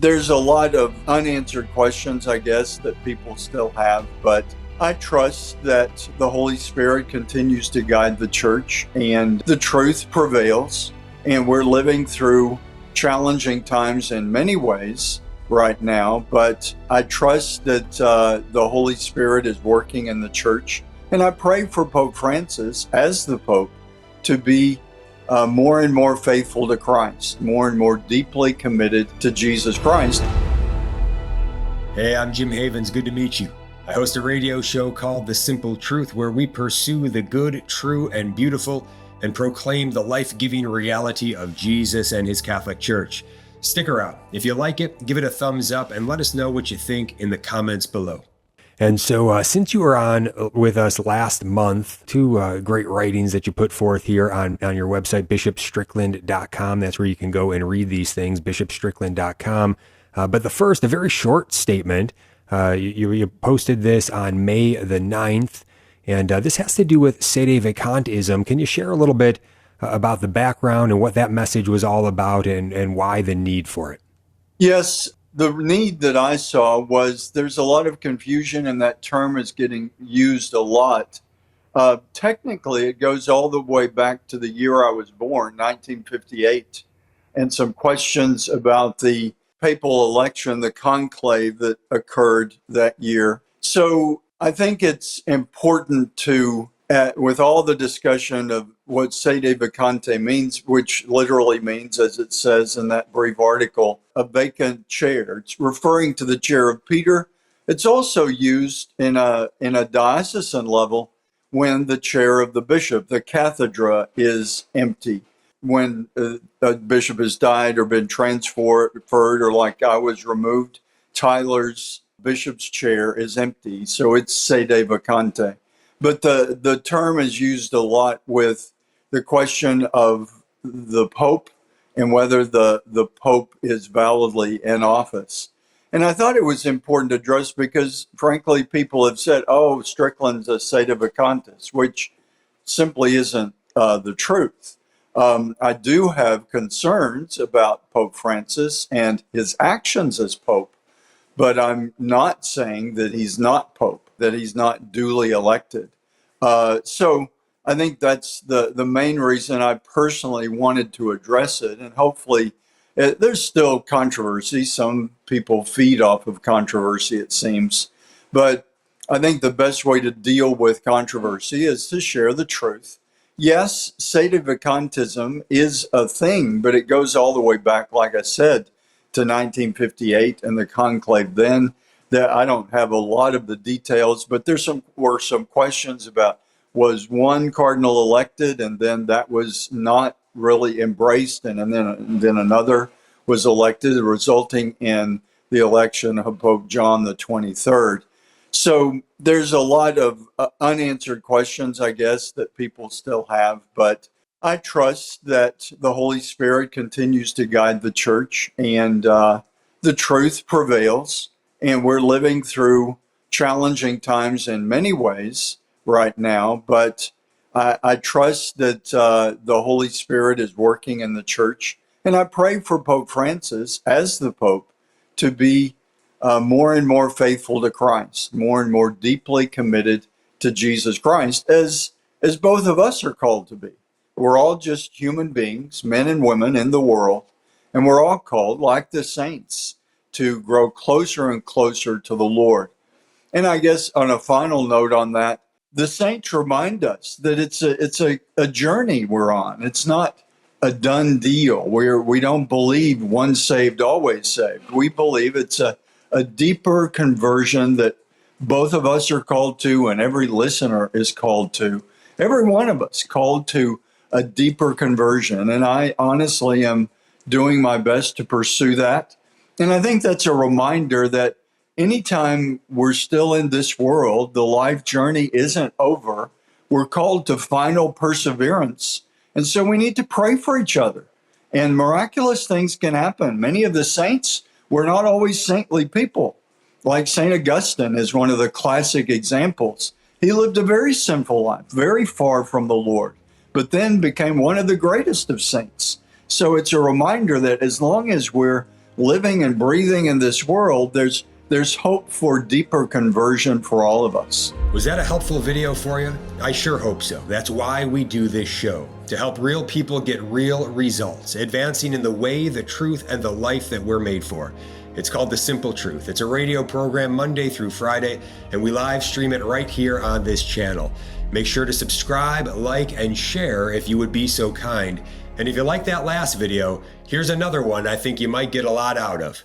There's a lot of unanswered questions, I guess, that people still have, but I trust that the Holy Spirit continues to guide the church and the truth prevails. And we're living through challenging times in many ways right now, but I trust that the Holy Spirit is working in the church. And I pray for Pope Francis, as the Pope, to be more and more faithful to Christ, more and more deeply committed to Jesus Christ. Hey, I'm Jim Havens. Good to meet you. I host a radio show called The Simple Truth, where we pursue the good, true, and beautiful and proclaim the life-giving reality of Jesus and his Catholic Church. Stick around. If you like it, give it a thumbs up and let us know what you think in the comments below. And so since you were on with us last month, two great writings that you put forth here on your website, bishopstrickland.com. That's where you can go and read these things, bishopstrickland.com. But the first, a very short statement, you posted this on May the 9th, and this has to do with sedevacantism. Can you share a little bit about the background and what that message was all about and why the need for it? Yes. The need that I saw was there's a lot of confusion, and that term is getting used a lot. Technically, it goes all the way back to the year I was born, 1958, and some questions about the papal election, the conclave that occurred that year. So I think it's important to, with all the discussion of what sedevacante means, which literally means, as it says in that brief article, a vacant chair. It's referring to the chair of Peter. It's also used in a diocesan level when the chair of the bishop, the cathedra, is empty. When a bishop has died or been transferred, or like I was removed, Tyler's bishop's chair is empty. So it's sedevacante. But the term is used a lot with the question of the Pope and whether the Pope is validly in office. And I thought it was important to address because, frankly, people have said, oh, Strickland's a sedevacantist, which simply isn't the truth. I do have concerns about Pope Francis and his actions as Pope, but I'm not saying that he's not Pope, that he's not duly elected. So I think that's the main reason I personally wanted to address it. And hopefully there's still controversy. Some people feed off of controversy, it seems. But I think the best way to deal with controversy is to share the truth. Yes, sedevacantism is a thing, but it goes all the way back, like I said, to 1958 and the conclave then. That I don't have a lot of the details, but were some questions about, was one cardinal elected and then that was not really embraced, and then another was elected, resulting in the election of Pope John the 23rd. So there's a lot of unanswered questions, I guess, that people still have, but I trust that the Holy Spirit continues to guide the church and the truth prevails. And we're living through challenging times in many ways right now, but I trust that the Holy Spirit is working in the church. And I pray for Pope Francis, as the Pope, to be more and more faithful to Christ, more and more deeply committed to Jesus Christ, as both of us are called to be. We're all just human beings, men and women in the world, and we're all called, like the saints, to grow closer and closer to the Lord. And I guess on a final note on that, the saints remind us that it's a journey we're on. It's not a done deal. We don't believe once saved, always saved. We believe it's a deeper conversion that both of us are called to, and every listener is called to. Every one of us called to a deeper conversion. And I honestly am doing my best to pursue that. And I think that's a reminder that anytime we're still in this world, the life journey isn't over. We're called to final perseverance. And so we need to pray for each other. And miraculous things can happen. Many of the saints were not always saintly people. Like St. Augustine is one of the classic examples. He lived a very sinful life, very far from the Lord, but then became one of the greatest of saints. So it's a reminder that as long as we're living and breathing in this world, there's hope for deeper conversion for all of us. Was that a helpful video for you? I sure hope so. That's why we do this show, to help real people get real results, advancing in the way, the truth, and the life that we're made for. It's called The Simple Truth. It's a radio program Monday through Friday, and we live stream it right here on this channel. Make sure to subscribe, like, and share if you would be so kind. And if you like that last video, here's another one I think you might get a lot out of.